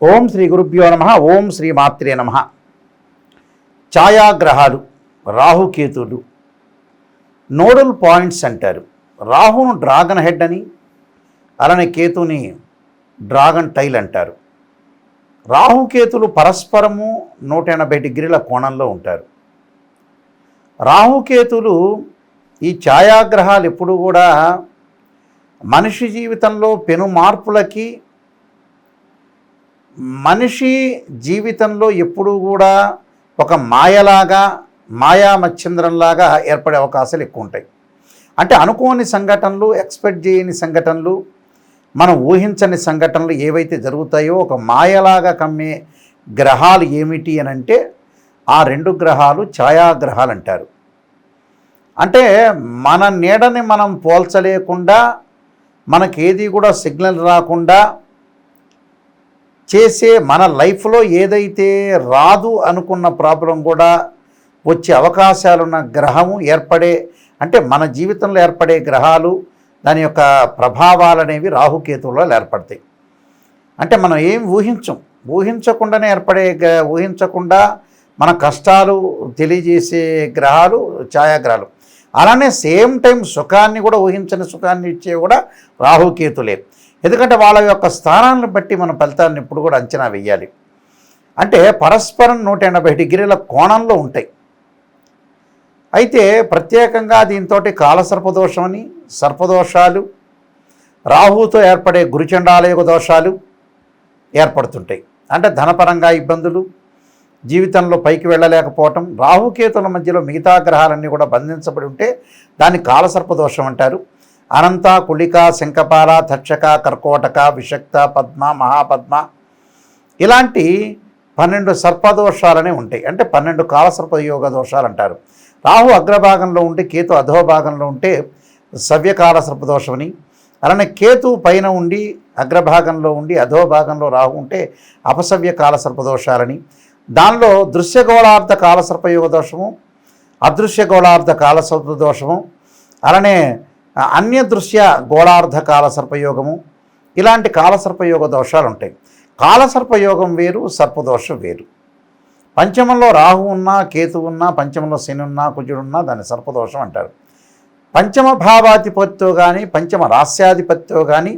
ఓం శ్రీ గురుభ్యో నమ. ఓం శ్రీ మాత్రే నమ. ఛాయాగ్రహాలు రాహుకేతువులు నోడల్ పాయింట్స్ అంటారు. రాహును డ్రాగన్ హెడ్ అని, అలానే కేతుని డ్రాగన్ టైల్ అంటారు. రాహుకేతులు పరస్పరము 180 డిగ్రీల కోణంలో ఉంటారు. రాహుకేతులు ఈ ఛాయాగ్రహాలు ఎప్పుడు కూడా మనిషి జీవితంలో పెను మార్పులకి, మనిషి జీవితంలో ఎప్పుడూ కూడా ఒక మాయలాగా, మాయా మచ్చింద్రంలాగా ఏర్పడే అవకాశాలు ఎక్కువ ఉంటాయి. అంటే అనుకోని సంఘటనలు, ఎక్స్పెక్ట్ చేయని సంఘటనలు, మనం ఊహించని సంఘటనలు ఏవైతే జరుగుతాయో ఒక మాయలాగా కమ్మే గ్రహాలు ఏమిటి అని అంటే ఆ 2 గ్రహాలు ఛాయాగ్రహాలు అంటారు. అంటే మన నీడని మనం పోల్చలేకుండా, మనకేది కూడా సిగ్నల్ రాకుండా చేసే, మన లైఫ్లో ఏదైతే రాదు అనుకున్న ప్రాబ్లం కూడా వచ్చే అవకాశాలున్న గ్రహము ఏర్పడే, అంటే మన జీవితంలో ఏర్పడే గ్రహాలు, దాని యొక్క ప్రభావాలు అనేవి రాహుకేతువులో ఏర్పడతాయి. అంటే మనం ఏం ఊహించకుండానే ఊహించకుండా మన కష్టాలు తెలియజేసే గ్రహాలు ఛాయాగ్రహాలు. అలానే సేమ్ టైం సుఖాన్ని కూడా, ఊహించని సుఖాన్ని ఇచ్చే కూడా రాహుకేతులే. ఎందుకంటే వాళ్ళ యొక్క స్థానాలను బట్టి మన ఫలితాలను ఇప్పుడు కూడా అంచనా వేయాలి. అంటే పరస్పరం 180 డిగ్రీల కోణంలో ఉంటాయి. అయితే ప్రత్యేకంగా దీంతో కాలసర్పదోషమని, సర్పదోషాలు, రాహుతో ఏర్పడే గురుచండాలయోగ దోషాలు ఏర్పడుతుంటాయి. అంటే ధనపరంగా ఇబ్బందులు, జీవితంలో పైకి వెళ్ళలేకపోవటం, రాహుకేతుల మధ్యలో మిగతా గ్రహాలన్నీ కూడా బంధించబడి ఉంటే దాన్ని కాలసర్పదోషం అంటారు. అనంత, కుళిక, శంఖపాల, తక్షక, కర్కోటక, విషక్త, పద్మ, మహాపద్మ ఇలాంటి 12 సర్పదోషాలనే ఉంటాయి. అంటే 12 కాలసర్పయోగ దోషాలు అంటారు. రాహు అగ్రభాగంలో ఉంటే, కేతు అధోభాగంలో ఉంటే సవ్యకాల సర్పదోషమని, అలానే కేతు పైన ఉండి అగ్రభాగంలో ఉండి అధోభాగంలో రాహు ఉంటే అపసవ్యకాల సర్పదోషాలని, దానిలో దృశ్యగోళార్ధ కాలసర్పయోగ దోషము, అదృశ్యగోళార్ధ కాలసర్పదోషము, అలానే అన్యదృశ్య గోళార్ధ కాలసర్పయోగము, ఇలాంటి కాలసర్పయోగ దోషాలు ఉంటాయి. కాలసర్పయోగం వేరు, సర్పదోషం వేరు. పంచమంలో రాహు ఉన్నా, కేతు ఉన్నా, పంచమంలో శని ఉన్నా, కుజుడున్నా దాన్ని సర్పదోషం అంటారు. పంచమ భావాధిపత్యో కానీ, పంచమ రాస్యాధిపత్యో కానీ,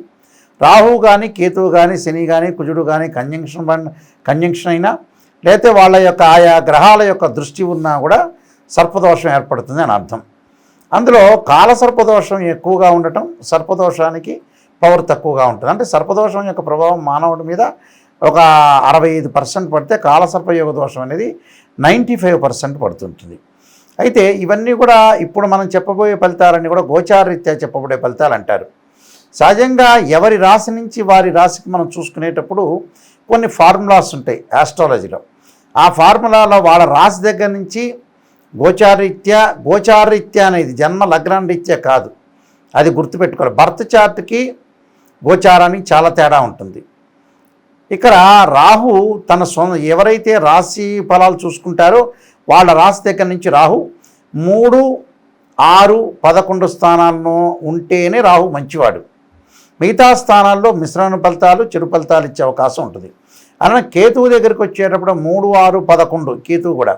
రాహు కానీ, కేతువు కానీ, శని కానీ, కుజుడు కానీ కంజంక్షన్ అయినా, లేకపోతే వాళ్ళ యొక్క ఆయా గ్రహాల యొక్క దృష్టి ఉన్నా కూడా సర్పదోషం ఏర్పడుతుంది అని అర్థం. అందులో కాలసర్పదోషం ఎక్కువగా ఉండటం, సర్పదోషానికి పవర్ తక్కువగా ఉంటుంది. అంటే సర్పదోషం యొక్క ప్రభావం మానవుడి మీద ఒక 65% పడితే, కాలసర్పయోగ దోషం అనేది 95% పడుతుంటుంది. అయితే ఇవన్నీ కూడా ఇప్పుడు మనం చెప్పబోయే ఫలితాలన్నీ కూడా గోచారరీత్యా చెప్పబడే ఫలితాలు అంటారు. సహజంగా ఎవరి రాశి నుంచి వారి రాశికి మనం చూసుకునేటప్పుడు కొన్ని ఫార్ములాస్ ఉంటాయి ఆస్ట్రాలజీలో. ఆ ఫార్ములాలో వాళ్ళ రాశి దగ్గర నుంచి గోచారరీత్యా అనేది జన్మ లగ్నం రీత్యా కాదు, అది గుర్తుపెట్టుకోవాలి. బర్త్ చార్ట్కి గోచారానికి చాలా తేడా ఉంటుంది. ఇక్కడ రాహు తన ఎవరైతే రాశి ఫలాలు చూసుకుంటారో వాళ్ళ రాశి దగ్గర నుంచి రాహు 3, 6, 11 స్థానాల్లో ఉంటేనే రాహు మంచివాడు. మిగతా స్థానాల్లో మిశ్రమ ఫలితాలు, చెడు ఫలితాలు ఇచ్చే అవకాశం ఉంటుంది. అలానే కేతువు దగ్గరికి వచ్చేటప్పుడు 3, 6, 11 కేతువు కూడా.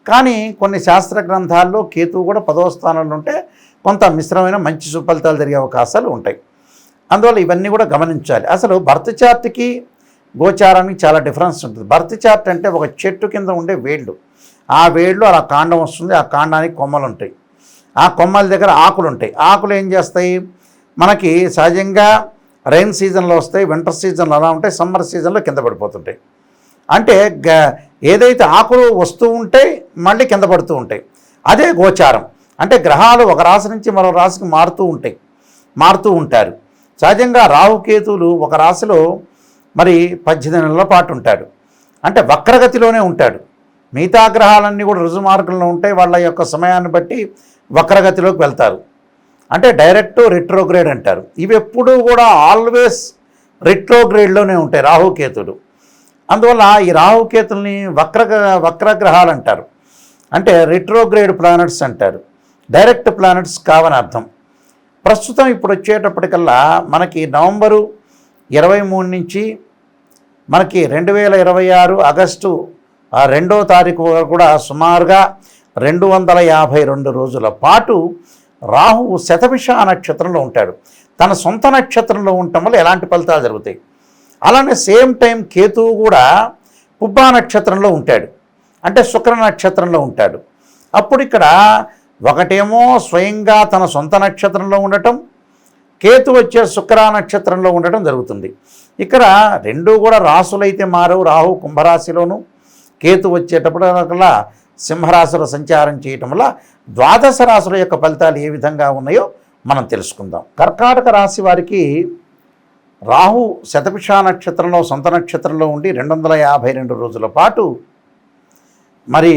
కానీ కొన్ని శాస్త్ర గ్రంథాల్లో కేతువు కూడా 10వ స్థానంలో ఉంటే కొంత మిశ్రమైన మంచి సుఫలితాలు జరిగే అవకాశాలు ఉంటాయి. అందువల్ల ఇవన్నీ కూడా గమనించాలి. అసలు బర్త్ చార్ట్కి గోచారానికి చాలా డిఫరెన్స్ ఉంటుంది. బర్త్ చార్ట్ అంటే ఒక చెట్టు కింద ఉండే వేళ్ళు, ఆ వేళ్ళు అలా కాండం వస్తుంది, ఆ కాండానికి కొమ్మలు ఉంటాయి, ఆ కొమ్మల దగ్గర ఆకులు ఉంటాయి. ఆకులు ఏం చేస్తాయి, మనకి సహజంగా రైన్ సీజన్లో వస్తాయి, వింటర్ సీజన్లో అలా ఉంటాయి, సమ్మర్ సీజన్లో కింద పడిపోతుంటాయి. అంటే ఏదైతే ఆకులు వస్తూ ఉంటాయి మళ్ళీ కింద పడుతూ ఉంటాయి, అదే గోచారం. అంటే గ్రహాలు ఒక రాశి నుంచి మరో రాశికి మారుతూ ఉంటారు. సహజంగా రాహుకేతువులు ఒక రాశిలో మరి 18 నెలల పాటు ఉంటాడు. అంటే వక్రగతిలోనే ఉంటాడు. మిగతా గ్రహాలన్నీ కూడా రుజుమార్గంలో ఉంటాయి, వాళ్ళ యొక్క సమయాన్ని బట్టి వక్రగతిలోకి వెళ్తారు. అంటే డైరెక్ట్ రిట్రోగ్రేడ్ అంటారు. ఇవి ఎప్పుడూ కూడా ఆల్వేస్ రిట్రోగ్రేడ్లోనే ఉంటాయి రాహుకేతులు. అందువల్ల ఈ రాహుకేతుల్ని వక్రగ్రహాలు అంటారు. అంటే రిట్రోగ్రేడ్ ప్లానెట్స్ అంటారు, డైరెక్ట్ ప్లానెట్స్ కావని అర్థం. ప్రస్తుతం ఇప్పుడు వచ్చేటప్పటికల్లా మనకి నవంబరు 23 నుంచి మనకి 2026 ఆగస్టు 2వ తారీఖు వరకు కూడా సుమారుగా 252 రోజుల పాటు రాహువు శతభిష నక్షత్రంలో ఉంటాడు. తన సొంత నక్షత్రంలో ఉండటం వల్ల ఎలాంటి ఫలితాలు జరుగుతాయి. అలానే సేమ్ టైం కేతువు కూడా పుబ్బా నక్షత్రంలో ఉంటాడు, అంటే శుక్ర నక్షత్రంలో ఉంటాడు. అప్పుడు ఇక్కడ ఒకటేమో స్వయంగా తన సొంత నక్షత్రంలో ఉండటం, కేతు వచ్చే శుక్ర నక్షత్రంలో ఉండటం జరుగుతుంది. ఇక్కడ రెండూ కూడా రాసులైతే మారవు. రాహు కుంభరాశిలోను, కేతు వచ్చేటప్పుడల్లా సింహరాశిలో సంచారం చేయటం వల్ల ద్వాదశ రాశుల యొక్క ఫలితాలు ఏ విధంగా ఉన్నాయో మనం తెలుసుకుందాం. కర్కాటక రాశి వారికి రాహు శతభిష నక్షత్రంలో సొంత నక్షత్రంలో ఉండి 252 రోజుల పాటు మరి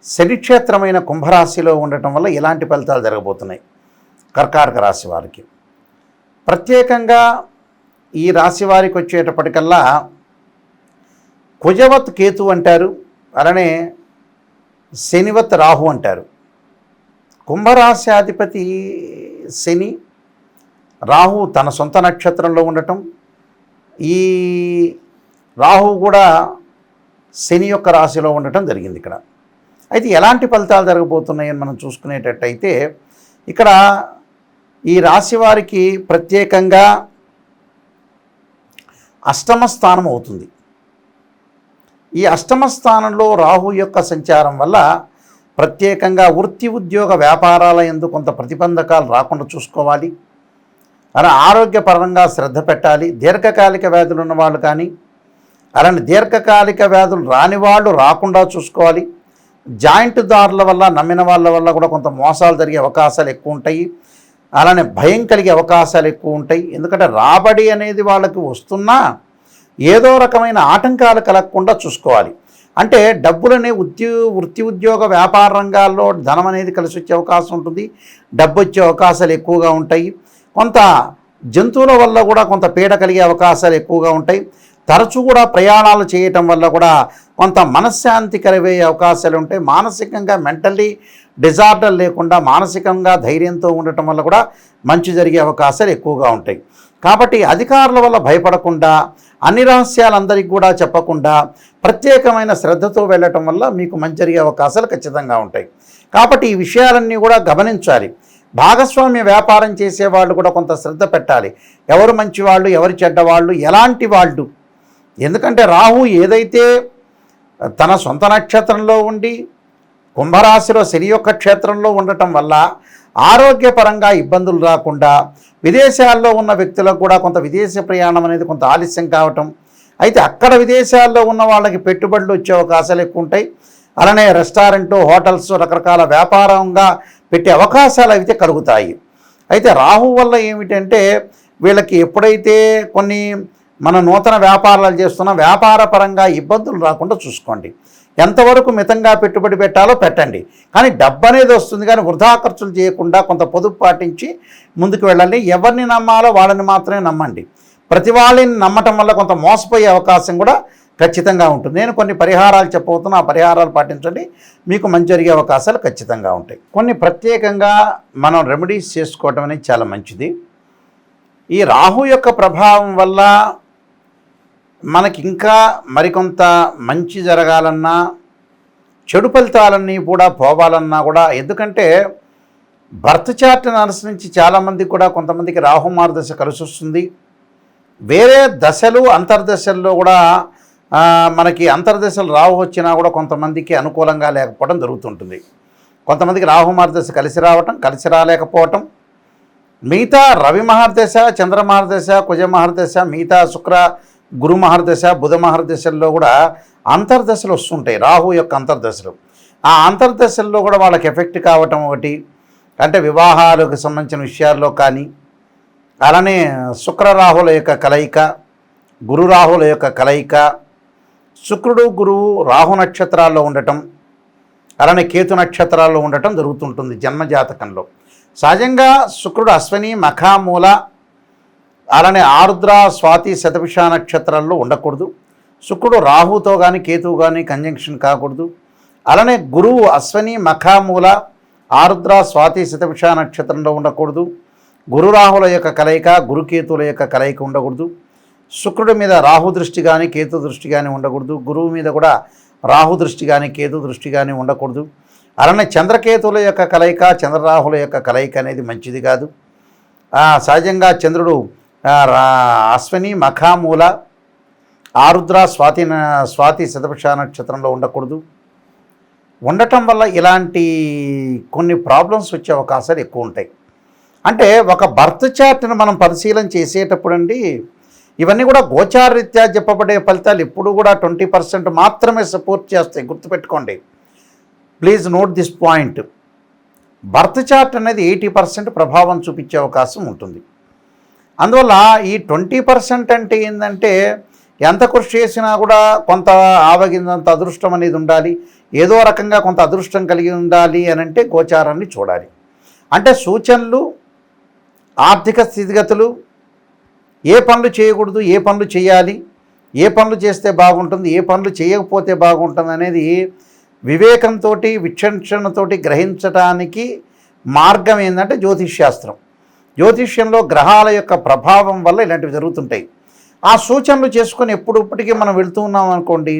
శనిక్షేత్రమైన కుంభరాశిలో ఉండటం వల్ల ఎలాంటి ఫలితాలు జరగబోతున్నాయి కర్కాటక రాశి వారికి. ప్రత్యేకంగా ఈ రాశి వారికి వచ్చేటప్పటికల్లా కుజవత్ కేతు అంటారు, అలానే శనివత్ రాహు అంటారు. కుంభరాశ్యాధిపతి శని, రాహు తన సొంత నక్షత్రంలో ఉండటం, ఈ రాహు కూడా శని యొక్క రాశిలో ఉండటం జరిగింది ఇక్కడ. అయితే ఎలాంటి ఫలితాలు జరగబోతున్నాయని మనం చూసుకునేటట్టయితే ఇక్కడ ఈ రాశి వారికి ప్రత్యేకంగా అష్టమ స్థానం అవుతుంది. ఈ అష్టమ స్థానంలో రాహు యొక్క సంచారం వల్ల ప్రత్యేకంగా వృత్తి ఉద్యోగ వ్యాపారాల యందు కొంత ప్రతిబంధకాలు రాకుండా చూసుకోవాలి. అలా ఆరోగ్యపరంగా శ్రద్ధ పెట్టాలి. దీర్ఘకాలిక వ్యాధులు ఉన్నవాళ్ళు కానీ, అలానే దీర్ఘకాలిక వ్యాధులు రాని వాళ్ళు రాకుండా చూసుకోవాలి. జాయింట్ దారుల వల్ల, నమ్మిన వాళ్ళ వల్ల కూడా కొంత మోసాలు జరిగే అవకాశాలు ఎక్కువ ఉంటాయి. అలానే భయం కలిగే అవకాశాలు ఎక్కువ ఉంటాయి. ఎందుకంటే రాబడి అనేది వాళ్ళకి వస్తున్నా ఏదో రకమైన ఆటంకాలు కలగకుండా చూసుకోవాలి. అంటే డబ్బులనే వృత్తి ఉద్యోగ వ్యాపార రంగాల్లో ధనం అనేది కలిసి వచ్చే అవకాశం ఉంటుంది, డబ్బు వచ్చే అవకాశాలు ఎక్కువగా ఉంటాయి. కొంత జంతువుల వల్ల కూడా కొంత పీడ కలిగే అవకాశాలు ఎక్కువగా ఉంటాయి. తరచూ కూడా ప్రయాణాలు చేయటం వల్ల కూడా కొంత మనశ్శాంతి కలిగే అవకాశాలు ఉంటాయి. మానసికంగా మెంటల్లీ డిజార్డర్ లేకుండా మానసికంగా ధైర్యంతో ఉండటం వల్ల కూడా మంచి జరిగే అవకాశాలు ఎక్కువగా ఉంటాయి. కాబట్టి అధికారుల వల్ల భయపడకుండా, అన్ని రహస్యాలందరికీ కూడా చెప్పకుండా ప్రత్యేకమైన శ్రద్ధతో వెళ్ళటం వల్ల మీకు మంచి జరిగే అవకాశాలు ఖచ్చితంగా ఉంటాయి. కాబట్టి ఈ విషయాలన్నీ కూడా గమనించాలి. భాగస్వామ్య వ్యాపారం చేసేవాళ్ళు కూడా కొంత శ్రద్ధ పెట్టాలి. ఎవరు మంచివాళ్ళు, ఎవరు చెడ్డవాళ్ళు, ఎలాంటి వాళ్ళు. ఎందుకంటే రాహు ఏదైతే తన సొంత నక్షత్రంలో ఉండి కుంభరాశిలో శని యొక్క క్షేత్రంలో ఉండటం వల్ల ఆరోగ్యపరంగా ఇబ్బందులు రాకుండా, విదేశాల్లో ఉన్న వ్యక్తులకు కూడా కొంత విదేశీ ప్రయాణం అనేది కొంత ఆలస్యం కావటం, అయితే అక్కడ విదేశాల్లో ఉన్న వాళ్ళకి పెట్టుబడులు వచ్చే అవకాశాలు ఎక్కువ ఉంటాయి. అలానే రెస్టారెంట్లు, హోటల్స్, రకరకాల వ్యాపారంగా పెట్టే అవకాశాలు అయితే కలుగుతాయి. అయితే రాహు వల్ల ఏమిటంటే వీళ్ళకి ఎప్పుడైతే కొన్ని మన నూతన వ్యాపారాలు చేస్తున్న వ్యాపార పరంగా ఇబ్బందులు రాకుండా చూసుకోండి. ఎంతవరకు మితంగా పెట్టుబడి పెట్టాలో పెట్టండి, కానీ డబ్బు అనేది వస్తుంది, కానీ వృధా ఖర్చులు చేయకుండా కొంత పొదుపు పాటించి ముందుకు వెళ్ళాలి. ఎవరిని నమ్మాలో వాళ్ళని మాత్రమే నమ్మండి. ప్రతి వాళ్ళని నమ్మటం వల్ల కొంత మోసపోయే అవకాశం కూడా ఖచ్చితంగా ఉంటుంది. నేను కొన్ని పరిహారాలు చెప్పబోతున్నా, ఆ పరిహారాలు పాటించండి, మీకు మంచి జరిగే అవకాశాలు ఖచ్చితంగా ఉంటాయి. కొన్ని ప్రత్యేకంగా మనం రెమెడీస్ చేసుకోవటం అనేది చాలా మంచిది. ఈ రాహు యొక్క ప్రభావం వల్ల మనకి ఇంకా మరికొంత మంచి జరగాలన్నా, చెడు ఫలితాలన్నీ కూడా పోవాలన్నా కూడా, ఎందుకంటే బర్త్ చార్ట్ అనుసరించి చాలామందికి కూడా కొంతమందికి రాహు మార్గదశ కలిసి వస్తుంది. వేరే దశలు అంతర్దశల్లో కూడా మనకి అంతర్దశలు రాహు వచ్చినా కూడా కొంతమందికి అనుకూలంగా లేకపోవడం జరుగుతుంటుంది. కొంతమందికి రాహు మార్గదశ కలిసి రావటం, కలిసి రాలేకపోవటం. మిగతా రవి మహర్దశ, చంద్ర మహర్దశ, కుజ మహర్దశ, మిగతా శుక్ర గురు మహర్దశ, బుధ మహర్దశల్లో కూడా అంతర్దశలు వస్తుంటాయి, రాహు యొక్క అంతర్దశలు. ఆ అంతర్దశల్లో కూడా వాళ్ళకి ఎఫెక్ట్ కావటం ఒకటి, అంటే వివాహాలకు సంబంధించిన విషయాల్లో కానీ, అలానే శుక్ర రాహుల యొక్క కలయిక, గురు రాహుల యొక్క కలయిక, శుక్రుడు గురువు రాహు నక్షత్రాల్లో ఉండటం, అలానే కేతు నక్షత్రాల్లో ఉండటం జరుగుతుంటుంది జన్మజాతకంలో. సహజంగా శుక్రుడు అశ్విని, మఖ, మూల, అలానే ఆరుద్ర, స్వాతి, శతభిష నక్షత్రాల్లో ఉండకూడదు. శుక్రుడు రాహుతో కానీ కేతువు కానీ కంజంక్షన్ కాకూడదు. అలానే గురువు అశ్విని, మఖ, మూల, ఆరుద్ర, స్వాతి, శతభిష నక్షత్రంలో ఉండకూడదు. గురు రాహుల యొక్క కలయిక, గురుకేతువుల యొక్క కలయిక ఉండకూడదు. శుక్రుడి మీద రాహు దృష్టి కానీ కేతు దృష్టి కానీ ఉండకూడదు. గురువు మీద కూడా రాహు దృష్టి కానీ కేతు దృష్టి కానీ ఉండకూడదు. అలానే చంద్రకేతువుల యొక్క కలయిక, చంద్రరాహుల యొక్క కలయిక అనేది మంచిది కాదు. సహజంగా చంద్రుడు అశ్విని, మఖ, మూల, ఆరుద్ర, స్వాతి శతభిష నక్షత్రంలో ఉండకూడదు. ఉండటం వల్ల ఇలాంటి కొన్ని ప్రాబ్లమ్స్ వచ్చే అవకాశాలు ఎక్కువ ఉంటాయి. అంటే ఒక బర్త్ చార్ట్ని మనం పరిశీలన చేసేటప్పుడు అండి, ఇవన్నీ కూడా గోచారరీత్యా చెప్పబడే ఫలితాలు ఎప్పుడు కూడా 20% మాత్రమే సపోర్ట్ చేస్తాయి. గుర్తుపెట్టుకోండి, please note this point. Birth chart అనేది 80% ప్రభావం చూపించే అవకాశం ఉంటుంది. అందువల్ల ఈ 20% అంటే ఏంటంటే, ఎంత కృషి చేసినా కూడా కొంత ఆవగిందంత అదృష్టం అనేది ఉండాలి, ఏదో రకంగా కొంత అదృష్టం కలిగి ఉండాలి అని అంటే గోచారాన్ని చూడాలి. అంటే సూచనలు, ఆర్థిక స్థితిగతులు, ఏ పనులు చేయకూడదు, ఏ పనులు చేయాలి, ఏ పనులు చేస్తే బాగుంటుంది, ఏ పనులు చేయకపోతే బాగుంటుంది అనేది వివేకంతో, విచక్షణతో గ్రహించడానికి మార్గం ఏంటంటే జ్యోతిష్శాస్త్రం. జ్యోతిష్యంలో గ్రహాల యొక్క ప్రభావం వల్ల ఇలాంటివి జరుగుతుంటాయి. ఆ సూచనలు చేసుకొని ఎప్పుడప్పటికీ మనం వెళ్తూ ఉన్నాం అనుకోండి,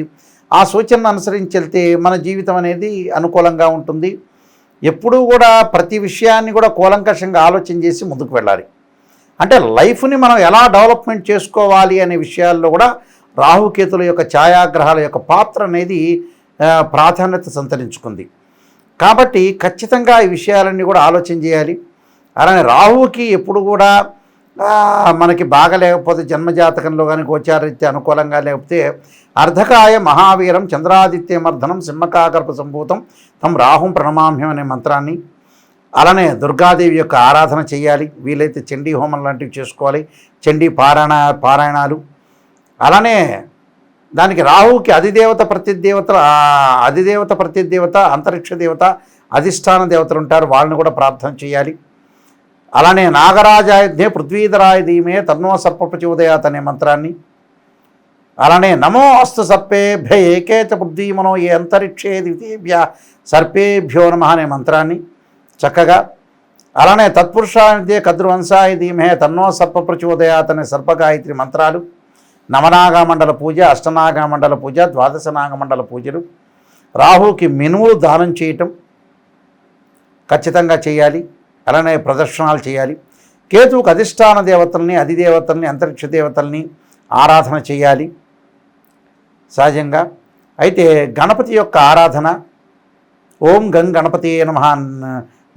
ఆ సూచనను అనుసరించి వెళ్తే మన జీవితం అనేది అనుకూలంగా ఉంటుంది. ఎప్పుడూ కూడా ప్రతి విషయాన్ని కూడా కూలంకషంగా ఆలోచన చేసి ముందుకు వెళ్ళాలి. అంటే లైఫ్ని మనం ఎలా డెవలప్మెంట్ చేసుకోవాలి అనే విషయాల్లో కూడా రాహుకేతుల యొక్క ఛాయాగ్రహాల యొక్క పాత్ర అనేది ప్రాధాన్యత సంతరించుకుంది. కాబట్టి ఖచ్చితంగా ఈ విషయాలన్నీ కూడా ఆలోచన చేయాలి. అలానే రాహువుకి ఎప్పుడు కూడా మనకి బాగా లేకపోతే జన్మజాతకంలో కానీ గోచారరీత్యా అనుకూలంగా లేకపోతే అర్ధకాయ మహావీరం చంద్రాదిత్యమర్ధనం సింహకాగర్భ సంభూతం తం రాహుం ప్రణమామ్యం అనే మంత్రాన్ని, అలానే దుర్గాదేవి యొక్క ఆరాధన చేయాలి. వీలైతే చండీ హోమం లాంటివి చేసుకోవాలి, చండీ పారాయణాలు. అలానే దానికి రాహువుకి అధిదేవత ప్రతిదేవత అంతరిక్ష దేవత అధిష్టాన దేవతలు ఉంటారు, వాళ్ళని కూడా ప్రార్థన చేయాలి. అలానే నాగరాజాయుధ్యే పృథ్వీధరాయ ధీమే తన్నో సర్పప్రచోదయాత్ అనే మంత్రాన్ని, అలానే నమో అస్తు సర్పేభ్య ఏకేచ పృథ్వీమనో ఏ అంతరిక్షే ద్వితీభ్య సర్పేభ్యో నమః అనే మంత్రాన్ని చక్కగా, అలానే తత్పురుషాయుధ్యే కద్రువంశాయ ధీమే తన్నో సర్పప్రచోదయాత్ అనే సర్పగాయత్రి మంత్రాలు, నవనాగమండల పూజ, అష్టనాగమండల పూజ, ద్వాదశ నాగమండల పూజలు, రాహుకి మినుములు దానం చేయటం ఖచ్చితంగా చేయాలి. అలానే ప్రదర్శనాలు చేయాలి. కేతువుకు అధిష్టాన దేవతల్ని, అధిదేవతల్ని, అంతరిక్ష దేవతల్ని ఆరాధన చేయాలి సహజంగా. అయితే గణపతి యొక్క ఆరాధన, ఓం గం గణపతి నమః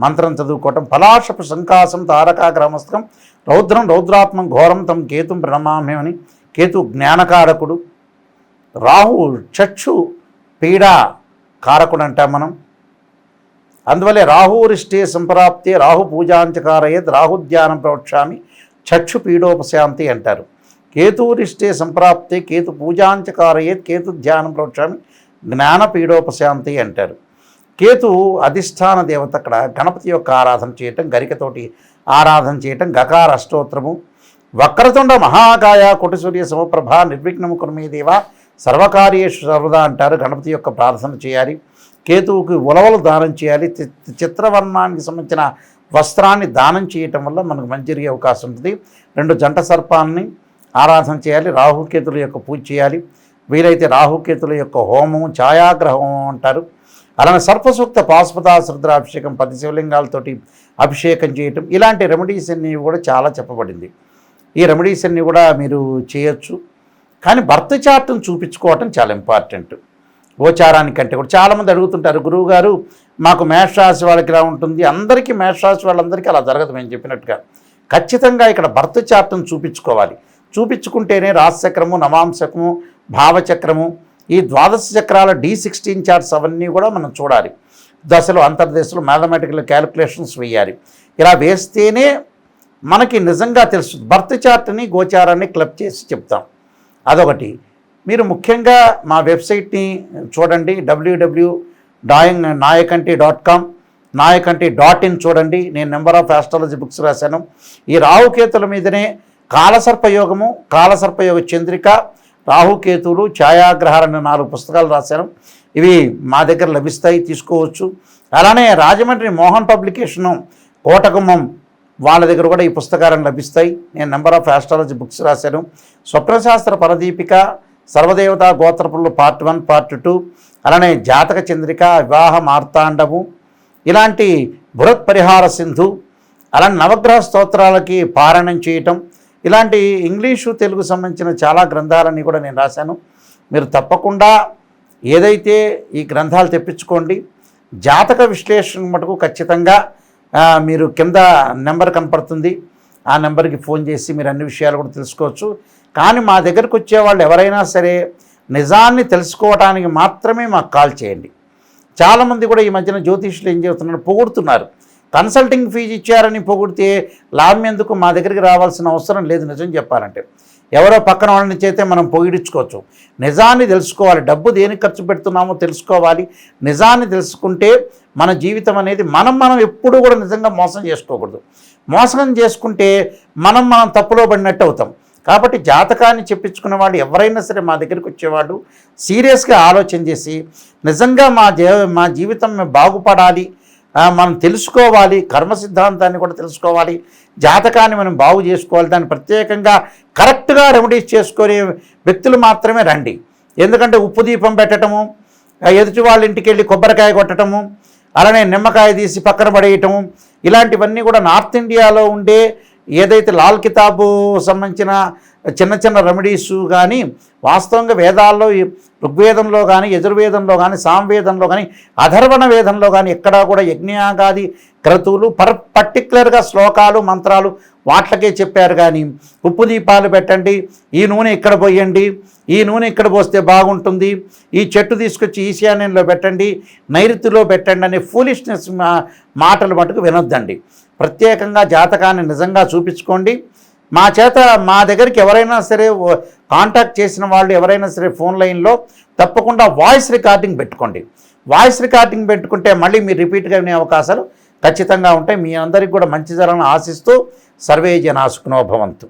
మంత్రం చదువుకోవటం, పలాశపు సంకాసం తారకాగ్రమస్త్రం రౌద్రం రౌద్రాత్మం ఘోరం తం కేతుం ప్రణమామ్యం అని. కేతు జ్ఞానకారకుడు, రాహు చక్షు పీడా కారకుడు అంటాం మనం. అందువల్లే రాహురిష్టే సంప్రాప్తే రాహు పూజాంచకారయేత్ రాహుధ్యానం ప్రవక్ష్యామి చక్షు పీడోపశాంతి అంటారు. కేతురిష్టే సంప్రాప్తే కేతు పూజాంచకారయేత్ కేతు ధ్యానం ప్రవక్ష్యామి జ్ఞాన పీడోపశాంతి అంటారు. కేతు అధిష్టాన దేవత. అక్కడ గణపతి యొక్క ఆరాధన చేయటం, గరికతోటి ఆరాధన చేయటం, గకార అష్టోత్తరము, వక్రతుండ మహాకాయ కోటిసూర్య సమప్రభ నిర్విఘ్నము కుర్మే దేవ సర్వకార్యేషు సర్వదా అంటారు. గణపతి యొక్క ప్రార్థన చేయాలి. కేతువుకి ఉలవలు దానం చేయాలి. చిత్రవర్ణానికి సంబంధించిన వస్త్రాన్ని దానం చేయటం వల్ల మనకు మంచి జరిగే అవకాశం ఉంటుంది. 2 జంట సర్పాలని ఆరాధన చేయాలి. రాహుకేతుల యొక్క పూజ చేయాలి. వీలైతే రాహుకేతుల యొక్క హోమం, ఛాయాగ్రహ హోమం అంటారు. అలానే సర్పసూక్త పాశుపతాశ్రుద్ర అభిషేకం, 10 శివలింగాలతోటి అభిషేకం చేయటం, ఇలాంటి రెమెడీస్ అన్నీ కూడా చాలా చెప్పబడింది. ఈ రెమెడీస్ అన్నీ కూడా మీరు చేయొచ్చు. కానీ బర్త్ చార్ట్ను చూపించుకోవటం చాలా ఇంపార్టెంట్. గోచారానికంటే కూడా చాలామంది అడుగుతుంటారు, గురువుగారు మాకు మేషరాశి వాళ్ళకి ఇలా ఉంటుంది. అందరికీ మేషరాశి వాళ్ళందరికీ అలా జరగదు. మేము చెప్పినట్టుగా ఖచ్చితంగా ఇక్కడ బర్త్ చార్ట్ను చూపించుకోవాలి. చూపించుకుంటేనే రాశిచక్రము, నవాంశకము, భావచక్రము, ఈ 12 చక్రాల D16 చార్ట్స్ అవన్నీ కూడా మనం చూడాలి. దశలు, అంతర్దశలు, మ్యాథమెటికల్ క్యాలిక్యులేషన్స్ వేయాలి. ఇలా వేస్తేనే మనకి నిజంగా తెలుస్తుంది. బర్త్ చార్ట్ని, గోచారాన్ని క్లబ్ చేసి చెప్తాం. అదొకటి. మీరు ముఖ్యంగా మా వెబ్సైట్ని చూడండి, www.nayakanti.com, nayakanti.in చూడండి. నేను నెంబర్ ఆఫ్ ఆస్ట్రాలజీ బుక్స్ రాశాను. ఈ రాహుకేతుల మీదనే కాలసర్పయోగము, కాలసర్పయోగ చంద్రిక, రాహుకేతువులు, ఛాయాగ్రహాలనే 4 పుస్తకాలు రాశాను. ఇవి మా దగ్గర లభిస్తాయి, తీసుకోవచ్చు. అలానే రాజమండ్రి మోహన్ పబ్లికేషను, కోటగుమ్మం వాళ్ళ దగ్గర కూడా ఈ పుస్తకాలను లభిస్తాయి. నేను నెంబర్ ఆఫ్ ఆస్ట్రాలజీ బుక్స్ రాశాను. స్వప్నశాస్త్ర పరదీపిక, సర్వదేవతా గోత్రపులు పార్ట్ 1 పార్ట్ 2, అలానే జాతక చంద్రిక, వివాహ మార్తాండము, ఇలాంటి బృహత్ పరిహార సింధు, అలాంటి నవగ్రహ స్తోత్రాలకి పారాయణం చేయటం, ఇలాంటి ఇంగ్లీషు తెలుగు సంబంధించిన చాలా గ్రంథాలన్నీ కూడా నేను రాశాను. మీరు తప్పకుండా ఏదైతే ఈ గ్రంథాలు తెప్పించుకోండి. జాతక విశ్లేషణ మటుకు ఖచ్చితంగా మీరు కింద నెంబర్ కనపడుతుంది, ఆ నెంబర్కి ఫోన్ చేసి మీరు అన్ని విషయాలు కూడా తెలుసుకోవచ్చు. కానీ మా దగ్గరకు వచ్చేవాళ్ళు ఎవరైనా సరే నిజాన్ని తెలుసుకోవడానికి మాత్రమే మాకు కాల్ చేయండి. చాలామంది కూడా ఈ మధ్యన జ్యోతిష్యులు ఏం చేస్తున్నారు, పొగుడుతున్నారు. కన్సల్టింగ్ ఫీజు ఇచ్చారని పొగిడితే లాభం ఎందుకు? మా దగ్గరికి రావాల్సిన అవసరం లేదు. నిజం చెప్పాలంటే ఎవరో పక్కన వాళ్ళని చేతే మనం పొగిడించుకోవచ్చు. నిజాన్ని తెలుసుకోవాలి. డబ్బు దేనికి ఖర్చు పెడుతున్నామో తెలుసుకోవాలి. నిజాన్ని తెలుసుకుంటే మన జీవితం అనేది మనం ఎప్పుడూ కూడా నిజంగా మోసం చేసుకోకూడదు. మోసం చేసుకుంటే మనం తప్పులో పడినట్టు అవుతాం. కాబట్టి జాతకాన్ని చెప్పించుకునే వాళ్ళు ఎవరైనా సరే మా దగ్గరికి వచ్చేవాళ్ళు సీరియస్గా ఆలోచన చేసి నిజంగా మా జీవితం బాగుపడాలి, మనం తెలుసుకోవాలి, కర్మ సిద్ధాంతాన్ని కూడా తెలుసుకోవాలి, జాతకాన్ని మనం బాగు చేసుకోవాలి, దాన్ని ప్రత్యేకంగా కరెక్ట్గా రెమెడీస్ చేసుకునే వ్యక్తులు మాత్రమే రండి. ఎందుకంటే ఉప్పు దీపం పెట్టడము, ఎదుటి వాళ్ళ ఇంటికి వెళ్ళి కొబ్బరికాయ కొట్టడము, అలానే నిమ్మకాయ తీసి పక్కన పడేయటము, ఇలాంటివన్నీ కూడా నార్త్ ఇండియాలో ఉండే ఏదైతే లాల్ కితాబు సంబంధించిన చిన్న చిన్న రెమెడీస్ కానీ వాస్తవంగా వేదాల్లో, ఋగ్వేదంలో కానీ, యజుర్వేదంలో కానీ, సామవేదంలో కానీ, అధర్వణ వేదంలో కానీ ఎక్కడా కూడా యజ్ఞయాగాది క్రతువులు పర్టికులర్గా శ్లోకాలు మంత్రాలు వాట్లకే చెప్పారు. కానీ ఉప్పు దీపాలు పెట్టండి, ఈ నూనె ఇక్కడ పోయండి, ఈ నూనె ఇక్కడ పోస్తే బాగుంటుంది, ఈ చెట్టు తీసుకొచ్చి ఈశాన్యంలో పెట్టండి, నైరుతిలో పెట్టండి అనే ఫూలిష్నెస్ మాటలు మటుకు వినొద్దండి. ప్రత్యేకంగా జాతకాన్ని నిజంగా చూపించుకోండి. మా దగ్గరికి ఎవరైనా సరే కాంటాక్ట్ చేసిన వాళ్ళు ఎవరైనా సరే ఫోన్ లైన్లో తప్పకుండా వాయిస్ రికార్డింగ్ పెట్టుకోండి. వాయిస్ రికార్డింగ్ పెట్టుకుంటే మళ్ళీ మీరు రిపీట్గా వినే అవకాశాలు ఖచ్చితంగా ఉంటాయి. మీ అందరికీ కూడా మంచి జరగాలని ఆశిస్తూ సర్వే జనా సుఖినో భవంతు.